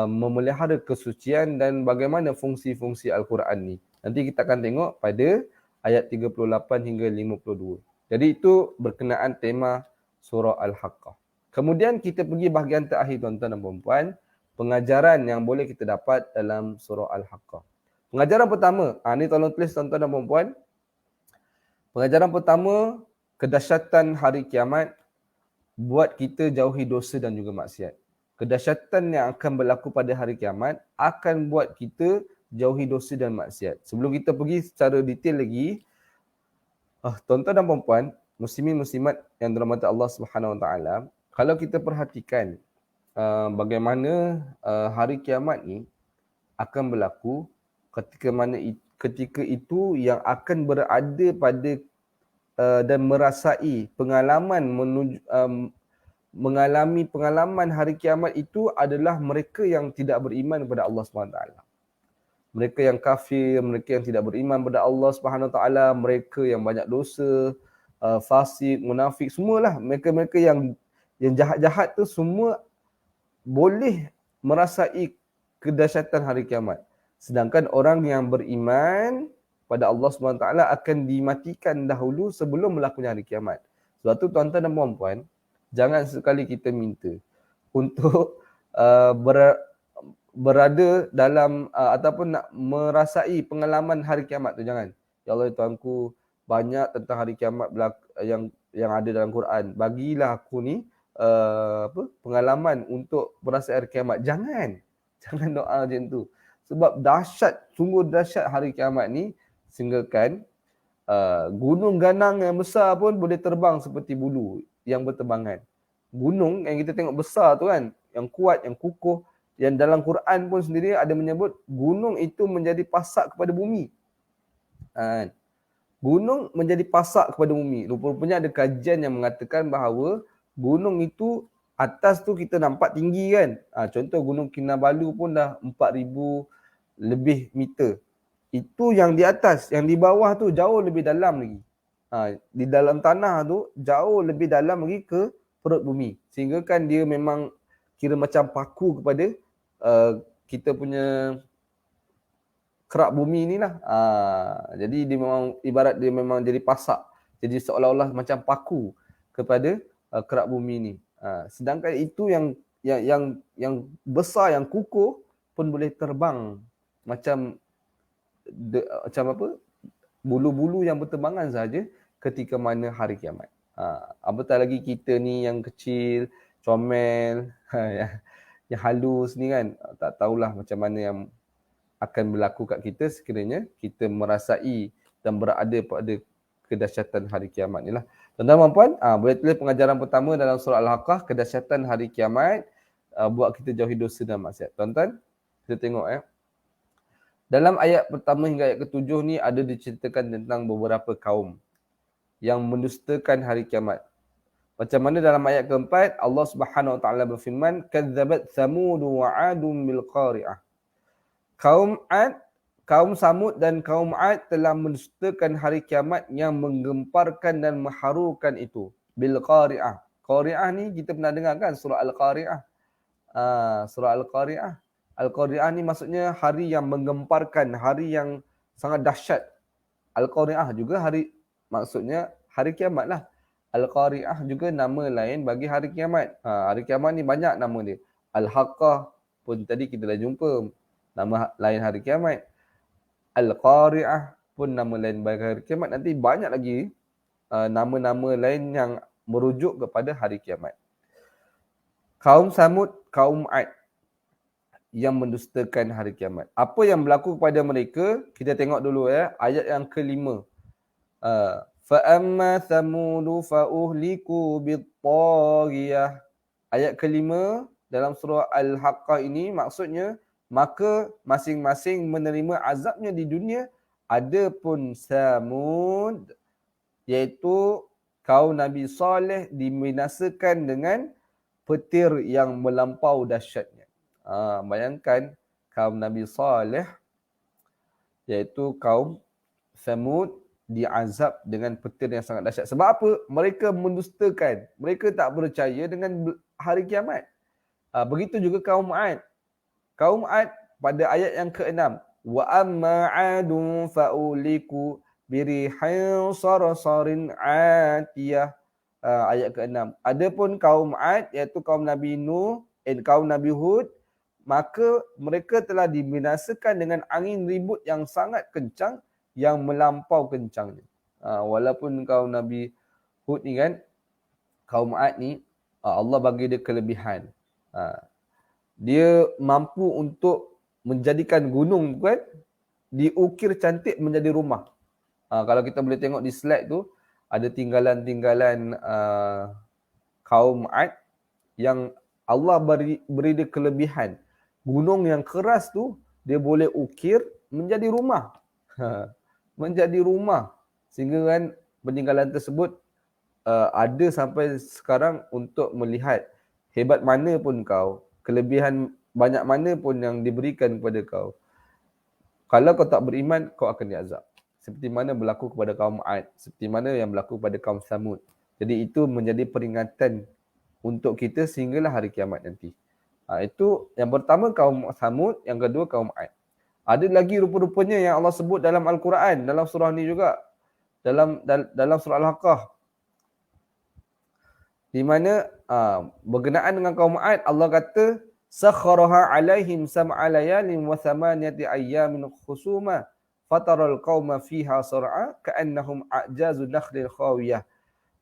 memelihara kesucian dan bagaimana fungsi-fungsi Al-Quran ni. Nanti kita akan tengok pada ayat 38 hingga 52. Jadi itu berkenaan tema surah Al-Haqqah. Kemudian kita pergi bahagian terakhir tuan-tuan dan puan-puan, pengajaran yang boleh kita dapat dalam surah Al-Haqqah. Pengajaran pertama, ni tolong tulis tuan-tuan dan puan-puan. Pengajaran pertama, kedahsyatan hari kiamat buat kita jauhi dosa dan juga maksiat. Kedahsyatan yang akan berlaku pada hari kiamat akan buat kita jauhi dosa dan maksiat. Sebelum kita pergi secara detail lagi, tuan-tuan dan puan-puan, muslimin muslimat yang dirahmati Allah Subhanahu Wa Taala, kalau kita perhatikan bagaimana hari kiamat ni akan berlaku, ketika itu yang akan berada pada dan merasai pengalaman mengalami pengalaman hari kiamat itu adalah mereka yang tidak beriman kepada Allah SWT. Mereka yang kafir, mereka yang tidak beriman kepada Allah SWT, mereka yang banyak dosa, fasik, munafik, semualah mereka-mereka yang jahat-jahat tu semua boleh merasai kedahsyatan hari kiamat. Sedangkan orang yang beriman pada Allah SWT akan dimatikan dahulu sebelum berlakunya hari kiamat. Sebab tu tuan-tuan dan puan-puan, jangan sekali kita minta untuk berada dalam ataupun nak merasai pengalaman hari kiamat tu. Jangan. Ya Allah Tuanku, banyak tentang hari kiamat yang ada dalam Quran. Bagilah aku ni pengalaman untuk merasai hari kiamat. Jangan doa macam tu. Sebab dahsyat, sungguh dahsyat hari kiamat ni, sehinggakan gunung ganang yang besar pun boleh terbang seperti bulu yang berterbangan. Gunung yang kita tengok besar tu kan, yang kuat, yang kukuh. Yang dalam Quran pun sendiri ada menyebut gunung itu menjadi pasak kepada bumi. Gunung menjadi pasak kepada bumi. Rupa-rupanya ada kajian yang mengatakan bahawa gunung itu atas tu kita nampak tinggi kan. Contoh Gunung Kinabalu pun dah 4,000 lebih meter. Itu yang di atas, yang di bawah tu jauh lebih dalam lagi. Di dalam tanah tu jauh lebih dalam lagi ke perut bumi. Sehingga kan dia memang kira macam paku kepada kita punya kerak bumi ni lah. Jadi dia memang ibarat dia memang jadi pasak. Jadi seolah-olah macam paku kepada kerak bumi ni. Sedangkan itu yang besar, yang kukuh pun boleh terbang macam macam apa? Bulu-bulu yang berterbangan saja ketika mana hari kiamat. Apatah lagi kita ni yang kecil, comel, yang halus ni kan, tak tahulah macam mana yang akan berlaku kat kita sekiranya kita merasai dan berada pada kedahsyatan hari kiamat ni lah. Tuan-tuan dan puan, boleh tulis pengajaran pertama dalam surah Al-Haqqah, kedahsyatan hari kiamat, buat kita jauhi dosa dan maksiat. Tuan-tuan, kita tengok dalam ayat pertama hingga ayat ketujuh ni ada diceritakan tentang beberapa kaum yang mendustakan hari kiamat. Macam mana dalam ayat keempat, Allah Subhanahu Wa Taala berfirman, "Kadzabat Thamud wa 'Adun bil qari'ah." Kaum Samud dan kaum Ad telah mendustakan hari kiamat yang menggemparkan dan mengharukan itu. Bil qari'ah. Qari'ah ni kita pernah dengar kan surah Al-Qari'ah. Surah Al-Qari'ah. Al-Qari'ah ni maksudnya hari yang menggemparkan, hari yang sangat dahsyat. Al-Qari'ah juga hari, maksudnya hari kiamat lah. Al-Qari'ah juga nama lain bagi hari kiamat. Hari kiamat ni banyak nama dia. Al-Haqqah pun tadi kita dah jumpa. Nama lain hari kiamat. Al-Qari'ah pun nama lain bagi hari kiamat. Nanti banyak lagi nama-nama lain yang merujuk kepada hari kiamat. Kaum Samud, kaum Ad yang mendustakan hari kiamat. Apa yang berlaku kepada mereka? Kita tengok dulu ayat yang kelima. Fa'amma Thamudu fa'uhliku bit-taghiyah. Ayat kelima dalam surah Al-Haqqah ini maksudnya maka masing-masing menerima azabnya di dunia. Adapun Samud, iaitu kaum Nabi Saleh, dibinasakan dengan petir yang melampau dahsyatnya. Bayangkan kaum Nabi Saleh, iaitu kaum Samud, diazab dengan petir yang sangat dahsyat. Sebab apa? Mereka mendustakan. Mereka tak percaya dengan hari kiamat. Begitu juga kaum Ad. Kaum Ad pada ayat yang ke-6. Wa amma 'adun fa'uliku birihin sarsarin 'atiyah. Ayat ke-6. Adapun kaum Ad, iaitu kaum Nabi Nuh, kaum Nabi Hud, maka mereka telah dibinasakan dengan angin ribut yang sangat kencang, yang melampau kencangnya. Walaupun kaum Nabi Hud ni kan, kaum Ad ni, Allah bagi dia kelebihan. Dia mampu untuk menjadikan gunung kan diukir cantik menjadi rumah. Kalau kita boleh tengok di slide tu, ada tinggalan-tinggalan kaum Ad yang Allah beri dia kelebihan. Gunung yang keras tu dia boleh ukir menjadi rumah. Menjadi rumah. Sehingga kan peninggalan tersebut ada sampai sekarang untuk melihat hebat mana pun kau, kelebihan banyak mana pun yang diberikan kepada kau. Kalau kau tak beriman, kau akan diazab. Seperti mana berlaku kepada kaum Ad, seperti mana yang berlaku kepada kaum Samud. Jadi itu menjadi peringatan untuk kita sehinggalah hari kiamat nanti. Itu yang pertama kaum Samud, yang kedua kaum Ad. Ada lagi rupa-rupanya yang Allah sebut dalam Al-Quran, dalam surah ni juga. Dalam surah Al-Haqqah. Di mana berkenaan dengan kaum Ad, Allah kata sakharaha alaihim sab'a layalin wa thamaniyati ayyamin khusuma fataral qauma fiha sar'a ka'annahum a'jazu nakhlin khawiyah.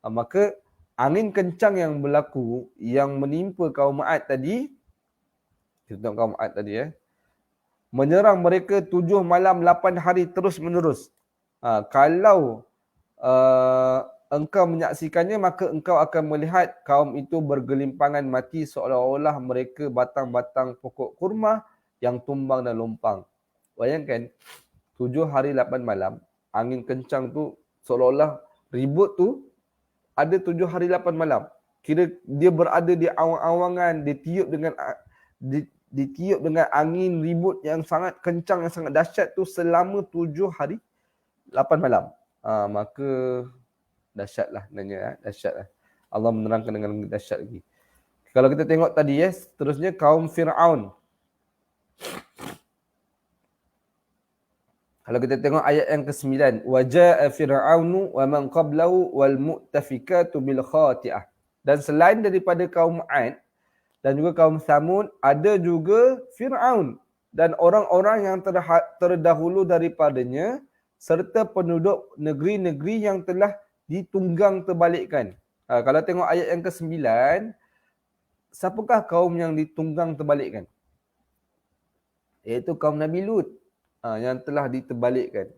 Maka angin kencang yang berlaku yang menimpa kaum Ad tadi, kita tengok kaum Ad tadi menyerang mereka 7 malam 8 hari terus menerus. Kalau engkau menyaksikannya, maka engkau akan melihat kaum itu bergelimpangan mati seolah-olah mereka batang-batang pokok kurma yang tumbang dan lompang. Bayangkan, 7 hari 8 malam, angin kencang tu seolah-olah ribut tu ada 7 hari 8 malam. Kira dia berada di awang-awangan, ditiup dengan angin ribut yang sangat kencang, yang sangat dahsyat tu selama 7 hari 8 malam. Maka dahsyatlah nanya, dahsyatlah. Allah menerangkan dengan dahsyat lagi. Kalau kita tengok tadi seterusnya kaum Fir'aun. Kalau kita tengok ayat yang ke-9, waja'a fir'aunu wa man qablahu wal mu'tafikatu bil khati'ah. Dan selain daripada kaum 'Ad dan juga kaum Thamud, ada juga Fir'aun dan orang-orang yang terdahulu daripadanya serta penduduk negeri-negeri yang telah ditunggang terbalikkan. Kalau tengok ayat yang ke-9, siapakah kaum yang ditunggang terbalikkan? Iaitu kaum Nabi Lut. Yang telah diterbalikkan.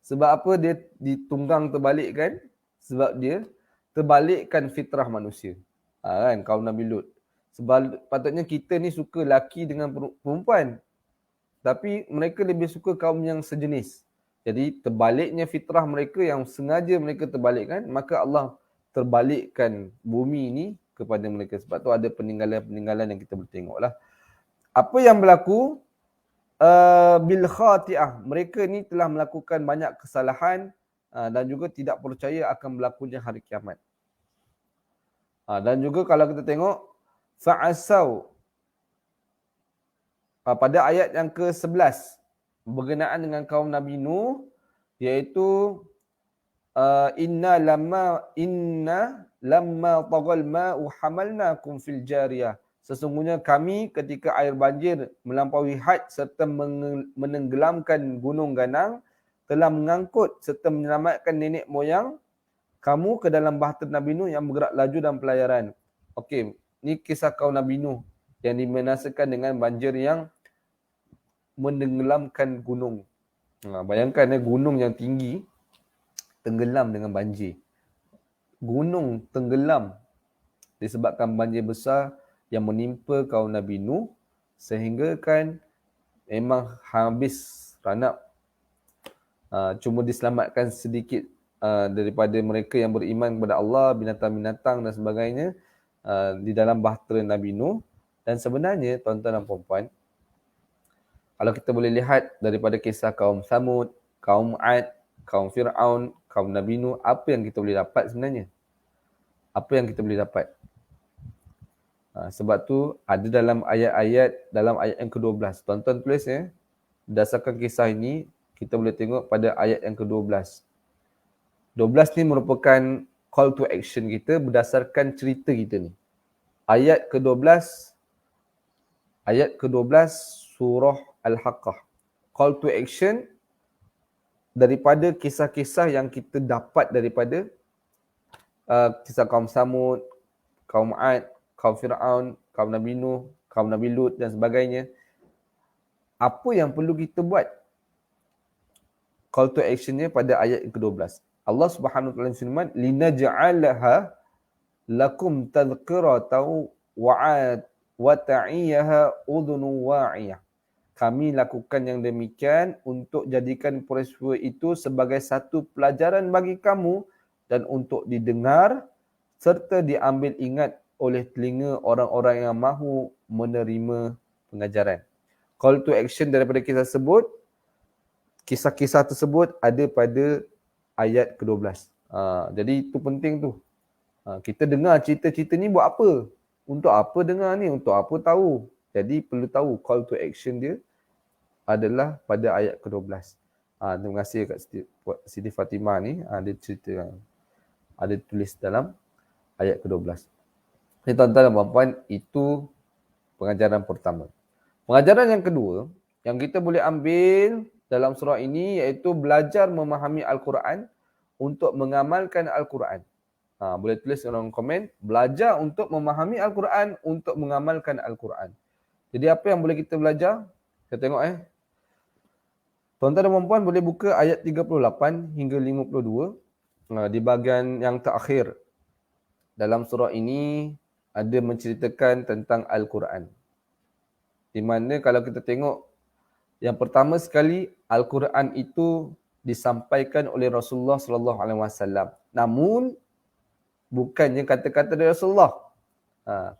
Sebab apa dia ditunggang terbalikkan? Sebab dia terbalikkan fitrah manusia. Kan, kaum Nabi Lut. Sebab patutnya kita ni suka laki dengan perempuan. Tapi mereka lebih suka kaum yang sejenis. Jadi terbaliknya fitrah mereka yang sengaja mereka terbalikkan, maka Allah terbalikkan bumi ni kepada mereka. Sebab tu ada peninggalan-peninggalan yang kita boleh tengok lah. Apa yang berlaku? Bil khati'ah, mereka ni telah melakukan banyak kesalahan dan juga tidak percaya akan berlakunya hari kiamat. Dan juga kalau kita tengok fa'asau, pada ayat yang ke-11 berkenaan dengan kaum Nabi Nuh, iaitu inna lamma tagal ma'u hamalnakum fil jariyah. Sesungguhnya kami ketika air banjir melampaui had serta menenggelamkan gunung ganang, telah mengangkut serta menyelamatkan nenek moyang kamu ke dalam bahtera Nabi Nuh yang bergerak laju dalam pelayaran. Okey, ni kisah kaum Nabi Nuh yang dibinasakan dengan banjir yang menenggelamkan gunung. Bayangkan gunung yang tinggi tenggelam dengan banjir. Gunung tenggelam disebabkan banjir besar yang menimpa kaum Nabi Nuh, sehingga kan memang habis ranap. Cuma diselamatkan sedikit daripada mereka yang beriman kepada Allah, binatang-binatang dan sebagainya di dalam bahtera Nabi Nuh. Dan sebenarnya tuan-tuan dan puan-puan, kalau kita boleh lihat daripada kisah kaum Thamud, kaum 'Ad, kaum Fir'aun, kaum Nabi Nuh, apa yang kita boleh dapat sebenarnya? Apa yang kita boleh dapat? Sebab tu ada dalam ayat yang ke-12. Tuan-tuan tulis berdasarkan kisah ini, kita boleh tengok pada ayat yang ke-12. 12 ni merupakan call to action kita berdasarkan cerita kita ni. Ayat ke-12 surah Al-Haqqah. Call to action daripada kisah-kisah yang kita dapat daripada kisah kaum Samud, kaum 'Ad, kaum Fir'aun, kaum Nabi Nuh, kaum Nabi Lut dan sebagainya. Apa yang perlu kita buat? Call to actionnya pada ayat ke-12. Allah Subhanahu wa taala firman, linaj'alaha lakum tadhkiratan wa ta'iyaha udhunun wa'iyah. Kami lakukan yang demikian untuk jadikan peristiwa itu sebagai satu pelajaran bagi kamu dan untuk didengar serta diambil ingat oleh telinga orang-orang yang mahu menerima pengajaran. Call to action daripada kisah-kisah tersebut ada pada ayat ke-12. Jadi itu penting tu. Kita dengar cerita-cerita ni buat apa? Untuk apa dengar ni? Untuk apa tahu? Jadi perlu tahu call to action dia adalah pada ayat ke-12. Terima kasih kat Siti Fatimah ni. Dia cerita, ada tulis dalam ayat ke-12. Jadi tuan-tuan dan puan-puan, itu pengajaran pertama. Pengajaran yang kedua, yang kita boleh ambil dalam surah ini iaitu belajar memahami Al-Quran untuk mengamalkan Al-Quran. Boleh tulis dalam komen, belajar untuk memahami Al-Quran untuk mengamalkan Al-Quran. Jadi apa yang boleh kita belajar? Kita tengok Tuan-tuan dan puan-puan boleh buka ayat 38 hingga 52. di bahagian yang terakhir dalam surah ini ada menceritakan tentang Al-Quran. Di mana kalau kita tengok, yang pertama sekali Al-Quran itu disampaikan oleh Rasulullah sallallahu alaihi wasallam. Namun bukannya kata-kata dari Rasulullah.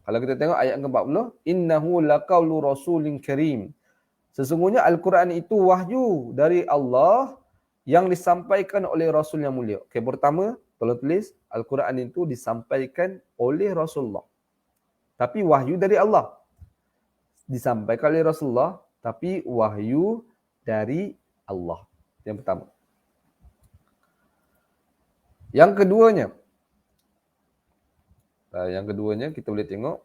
Kalau kita tengok ayat ke-40, innahu laqaulu rasulin karim. Sesungguhnya Al-Quran itu wahyu dari Allah yang disampaikan oleh Rasul yang mulia. Okey, pertama, tolong tulis, Al-Quran itu disampaikan oleh Rasulullah. Tapi wahyu dari Allah. Disampaikan oleh Rasulullah, tapi wahyu dari Allah. Yang pertama. Yang keduanya kita boleh tengok,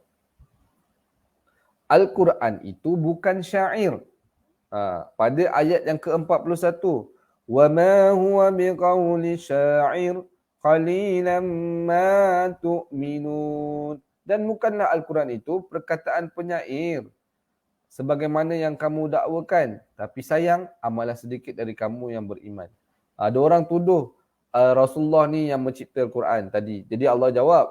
Al-Quran itu bukan syair. Pada ayat yang ke-41, وَمَا هُوَ بِقَوْلِ شَاعِرٍ قَلِيلًا مَا تُؤْمِنُونَ. Dan bukanlah Al-Quran itu perkataan penyair sebagaimana yang kamu dakwakan, tapi sayang amatlah sedikit dari kamu yang beriman. Ada orang tuduh Rasulullah ni yang mencipta Al-Quran tadi. Jadi Allah jawab,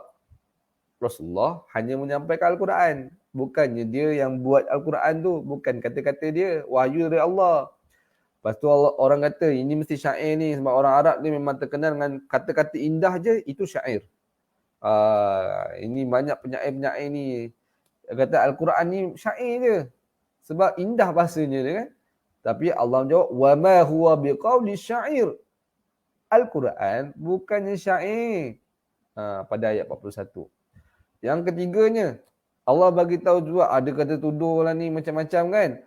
Rasulullah hanya menyampaikan Al-Quran. Bukannya dia yang buat Al-Quran tu. Bukan kata-kata dia. Wahyu dari Allah. Lepas tu orang kata ini mesti syair ni. Sebab orang Arab ni memang terkenal dengan kata-kata indah je. Itu syair. Ini banyak penyair-penyair ni. Dia kata Al-Quran ni syair je. Sebab indah bahasanya dia kan. Tapi Allah jawab, وَمَا هُوَ بِقَوْلِ syair. Al-Quran bukannya syair. Pada ayat 41. Yang ketiganya, Allah bagi tahu juga, ada kata tuduh lah ni macam-macam kan.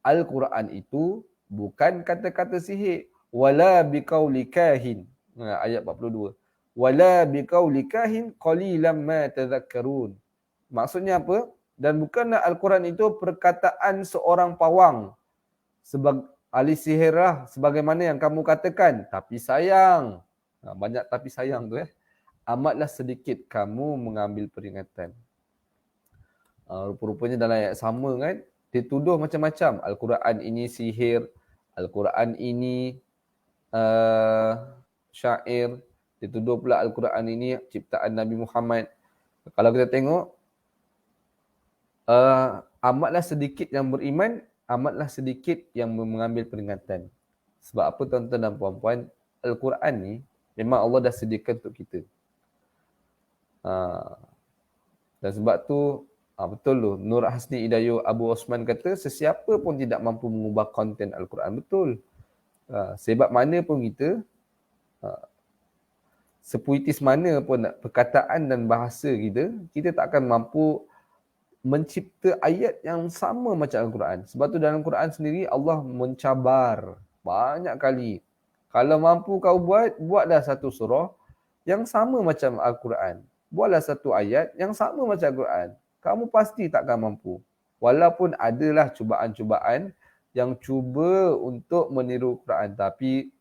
Al-Quran itu bukan kata-kata sihir. Wala biqauli kahin. Ayat 42. Wala biqauli kahin qalilan ma tadhakkarun. Maksudnya apa? Dan bukanlah Al-Quran itu perkataan seorang pawang. Ahli sihir lah, sebagaimana yang kamu katakan. Tapi sayang. Banyak tapi sayang tu amatlah sedikit kamu mengambil peringatan. Rupa-rupanya dalam ayat sama kan, dituduh macam-macam. Al-Quran ini sihir, Al-Quran ini syair, dituduh pula Al-Quran ini ciptaan Nabi Muhammad. Kalau kita tengok, amatlah sedikit yang beriman, amatlah sedikit yang mengambil peringatan. Sebab apa tuan-tuan dan puan-puan, Al-Quran ni memang Allah dah sediakan untuk kita. Dan sebab tu betul tu Nur Hasni Idayu Abu Osman kata sesiapa pun tidak mampu mengubah konten Al-Quran. Betul. Sebab mana pun kita, sepuitis mana pun perkataan dan bahasa kita tak akan mampu mencipta ayat yang sama macam Al-Quran. Sebab tu dalam Quran sendiri Allah mencabar banyak kali. Kalau mampu kau buatlah satu surah yang sama macam Al-Quran. Buatlah satu ayat yang sama macam Al-Quran. Kamu pasti takkan mampu. Walaupun adalah cubaan-cubaan yang cuba untuk meniru Quran. Tapi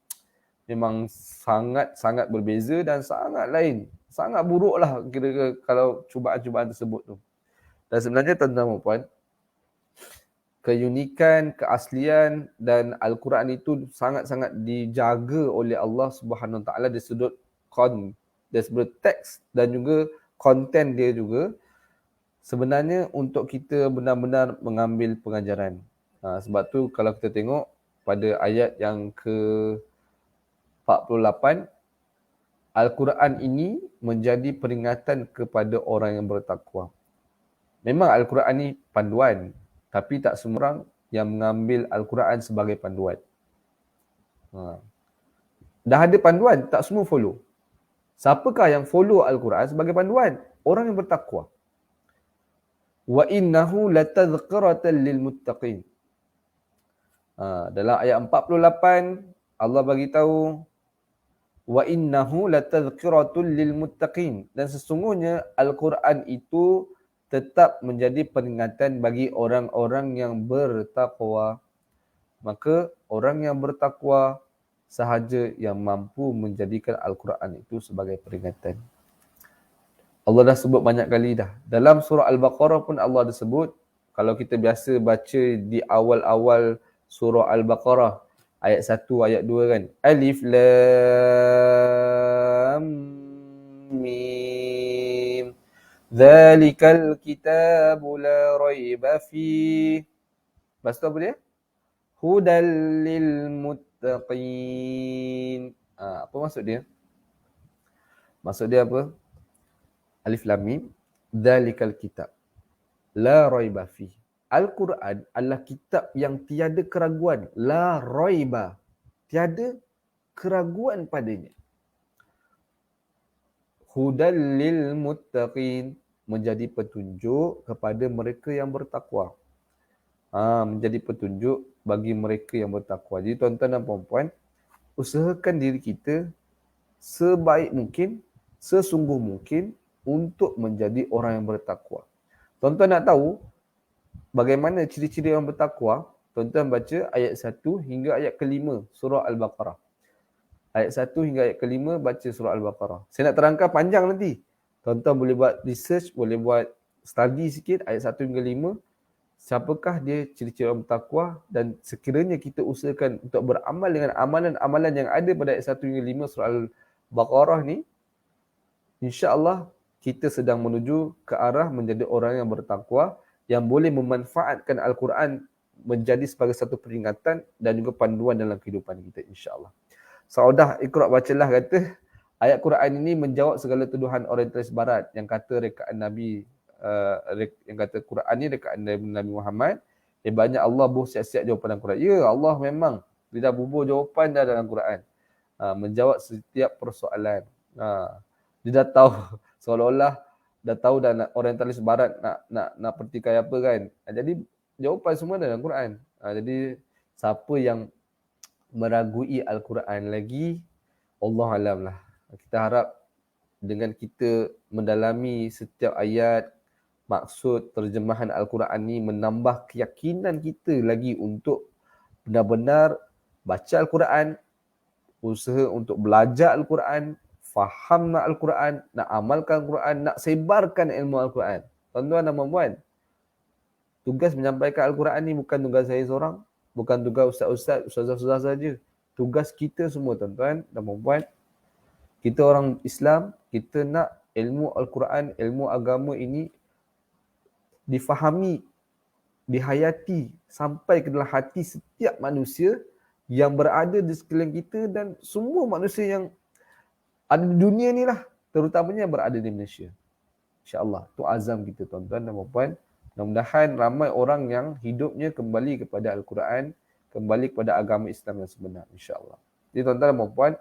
memang sangat-sangat berbeza dan sangat lain. Sangat buruklah kira-kira kalau cubaan-cubaan tersebut tu. Dan sebenarnya tuan-tuan dan puan, keunikan, keaslian dan Al-Quran itu sangat-sangat dijaga oleh Allah Subhanahu Wa Taala dari sudut dari sudut teks dan juga konten dia juga sebenarnya untuk kita benar-benar mengambil pengajaran. Sebab tu kalau kita tengok pada ayat yang ke-48, Al-Quran ini menjadi peringatan kepada orang yang bertakwa. Memang Al-Quran ni panduan, tapi tak semua orang yang mengambil Al-Quran sebagai panduan. Dah ada panduan, tak semua follow. Siapakah yang follow Al-Quran sebagai panduan? Orang yang bertakwa. Wa innahu latadhkiratan lilmuttaqin. Dalam ayat 48 Allah bagi tahu wa innahu latadhkiratun lilmuttaqin, dan sesungguhnya Al-Quran itu tetap menjadi peringatan bagi orang-orang yang bertakwa. Maka orang yang bertakwa sahaja yang mampu menjadikan Al-Quran itu sebagai peringatan. Allah dah sebut banyak kali dah. Dalam surah Al-Baqarah pun Allah dah sebut. Kalau kita biasa baca di awal-awal surah Al-Baqarah, ayat 1, ayat 2 kan. Alif Lam mim. Dzalikal kitabu la raiba fih. Lepas tu apa dia? Hudal lil muttaqin. Apa maksud dia? Maksud dia apa? Alif lam mim. Dzalikal kitab la raiba fih. Al-Quran adalah kitab yang tiada keraguan. La raiba. Tiada keraguan padanya. Hudal lil muttaqin. Menjadi petunjuk kepada mereka yang bertakwa. Menjadi petunjuk bagi mereka yang bertakwa. Jadi tuan-tuan dan puan-puan, usahakan diri kita sebaik mungkin, sesungguh mungkin untuk menjadi orang yang bertakwa. Tuan-tuan nak tahu bagaimana ciri-ciri orang bertakwa? Tuan-tuan baca ayat 1 hingga ayat ke-5 surah Al-Baqarah. Ayat 1 hingga ayat ke-5 baca surah Al-Baqarah. Saya nak terangkan panjang nanti. Tuan-tuan boleh buat research, boleh buat study sikit ayat 1 hingga 5. Siapakah dia ciri-ciri orang bertakwa, dan sekiranya kita usahakan untuk beramal dengan amalan-amalan yang ada pada ayat 1 hingga 5 surah Al-Baqarah ni, insya-Allah kita sedang menuju ke arah menjadi orang yang bertakwa, yang boleh memanfaatkan Al-Quran menjadi sebagai satu peringatan dan juga panduan dalam kehidupan kita, insya-Allah. Saudah Iqra bacalah kata, ayat Quran ini menjawab segala tuduhan orientalis barat yang kata rekaan Nabi, yang kata Quran ni rekaan Nabi Muhammad. Banyak Allah siap-siap jawapan dalam Quran. Ya, Allah memang dia dah bubur jawapan dah dalam Quran. Menjawab setiap persoalan. Dia dah tahu, seolah-olah dah tahu dah orientalis barat nak pertikai apa kan. Jadi jawapan semua dalam Quran. Jadi siapa yang meragui Al-Quran lagi, Allah alam lah. Kita harap dengan kita mendalami setiap ayat, maksud terjemahan Al-Quran ni menambah keyakinan kita lagi untuk benar-benar baca Al-Quran, usaha untuk belajar Al-Quran, faham Al-Quran, nak amalkan Al-Quran, nak sebarkan ilmu Al-Quran. Tuan-tuan dan puan-puan, tugas menyampaikan Al-Quran ni bukan tugas saya seorang, bukan tugas ustaz-ustaz, ustazah-ustazah saja. Tugas kita semua tuan-tuan dan puan-puan. Kita orang Islam, kita nak ilmu Al-Quran, ilmu agama ini difahami, dihayati sampai ke dalam hati setiap manusia yang berada di sekeliling kita dan semua manusia yang ada di dunia ni lah, terutamanya yang berada di Malaysia. InsyaAllah, itu azam kita tuan-tuan dan puan-puan. Mudah-mudahan ramai orang yang hidupnya kembali kepada Al-Quran, kembali kepada agama Islam yang sebenar, insyaAllah. Jadi tuan-tuan dan puan-puan,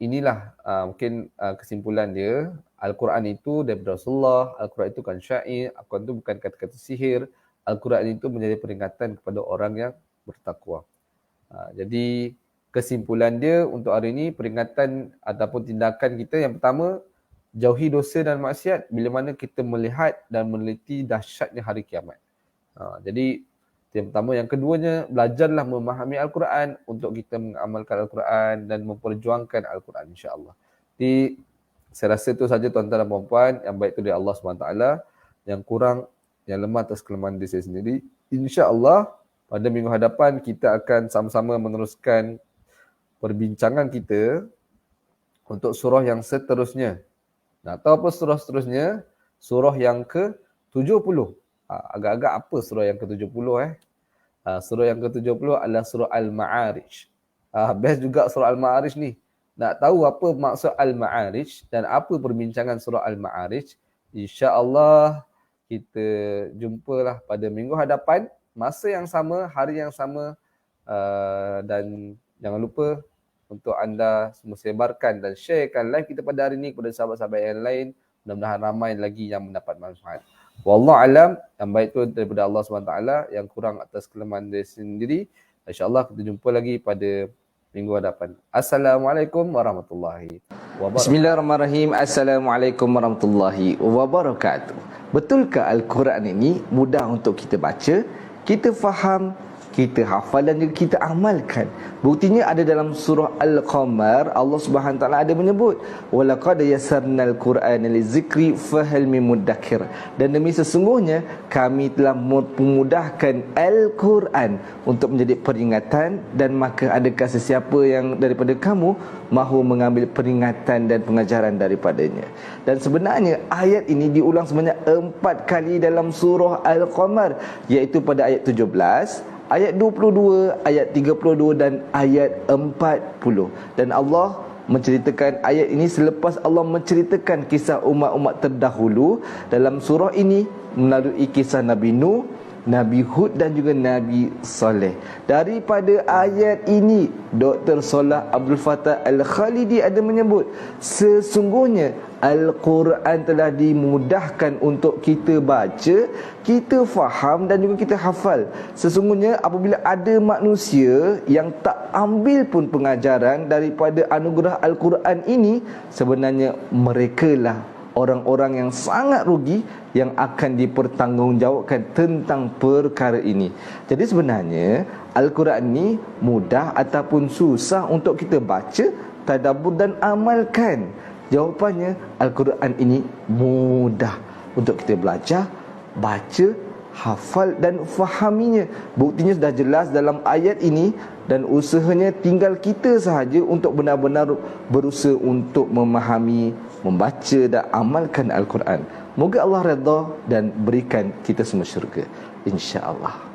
inilah mungkin kesimpulan dia. Al-Quran itu daripada Rasulullah, Al-Quran itu kan syair, Al-Quran itu bukan kata-kata sihir, Al-Quran itu menjadi peringatan kepada orang yang bertakwa. Jadi kesimpulan dia untuk hari ini, peringatan ataupun tindakan kita yang pertama, jauhi dosa dan maksiat bila mana kita melihat dan meneliti dahsyatnya hari kiamat. Jadi yang pertama. Yang keduanya, belajarlah memahami Al-Quran untuk kita mengamalkan Al-Quran dan memperjuangkan Al-Quran, insya-Allah. Jadi saya rasa itu saja tuan-tuan dan puan-puan. Yang baik itu dari Allah SWT, yang kurang, yang lemah atas kelemahan diri saya sendiri. InsyaAllah pada minggu hadapan kita akan sama-sama meneruskan perbincangan kita untuk surah yang seterusnya. Nak tahu apa surah seterusnya? Surah yang ke-70. Agak-agak apa surah yang ke-70 Surah yang ke-70 adalah surah Al-Ma'arij. Best juga surah Al-Ma'arij ni. Nak tahu apa maksud Al-Ma'arij dan apa perbincangan surah Al-Ma'arij, insya-Allah kita jumpalah pada minggu hadapan, masa yang sama, hari yang sama, dan jangan lupa untuk anda semua sebarkan dan sharekan live kita pada hari ini kepada sahabat-sahabat yang lain. Mudah-mudahan ramai lagi yang mendapat manfaat. Wallahu alam, yang baik itu daripada Allah SWT, yang kurang atas kelemahan diri sendiri. InsyaAllah kita jumpa lagi pada minggu hadapan. Assalamualaikum warahmatullahi wabarakatuh. Bismillahirrahmanirrahim. Assalamualaikum warahmatullahi wabarakatuh. Betulkah Al-Quran ini mudah untuk kita baca, kita faham kita hafal dan juga kita amalkan. Buktinya ada dalam surah Al-Qamar, Allah Subhanahu Wa Taala ada menyebut walaqad yassarnal Qur'ana lizikri fahal min mudakkir, dan demi sesungguhnya kami telah memudahkan Al-Quran untuk menjadi peringatan, dan maka adakah sesiapa yang daripada kamu mahu mengambil peringatan dan pengajaran daripadanya. Dan sebenarnya ayat ini diulang sebanyak 4 kali dalam surah Al-Qamar, iaitu pada ayat 17, ayat 22, ayat 32 dan ayat 40. Dan Allah menceritakan ayat ini selepas Allah menceritakan kisah umat-umat terdahulu dalam surah ini melalui kisah Nabi Nuh, Nabi Hud dan juga Nabi Saleh. Daripada ayat ini, Dr. Salah Abdul Fattah Al-Khalidi ada menyebut, sesungguhnya Al-Quran telah dimudahkan untuk kita baca, kita faham dan juga kita hafal. Sesungguhnya apabila ada manusia yang tak ambil pun pengajaran daripada anugerah Al-Quran ini, sebenarnya merekalah orang-orang yang sangat rugi yang akan dipertanggungjawabkan tentang perkara ini. Jadi sebenarnya Al-Quran ni mudah ataupun susah untuk kita baca, tadabbur dan amalkan? Jawapannya, Al-Quran ini mudah untuk kita belajar, baca, hafal dan fahaminya. Buktinya sudah jelas dalam ayat ini, dan usahanya tinggal kita sahaja untuk benar-benar berusaha untuk memahami, membaca dan amalkan Al-Quran. Moga Allah redha dan berikan kita semua syurga, insya-Allah.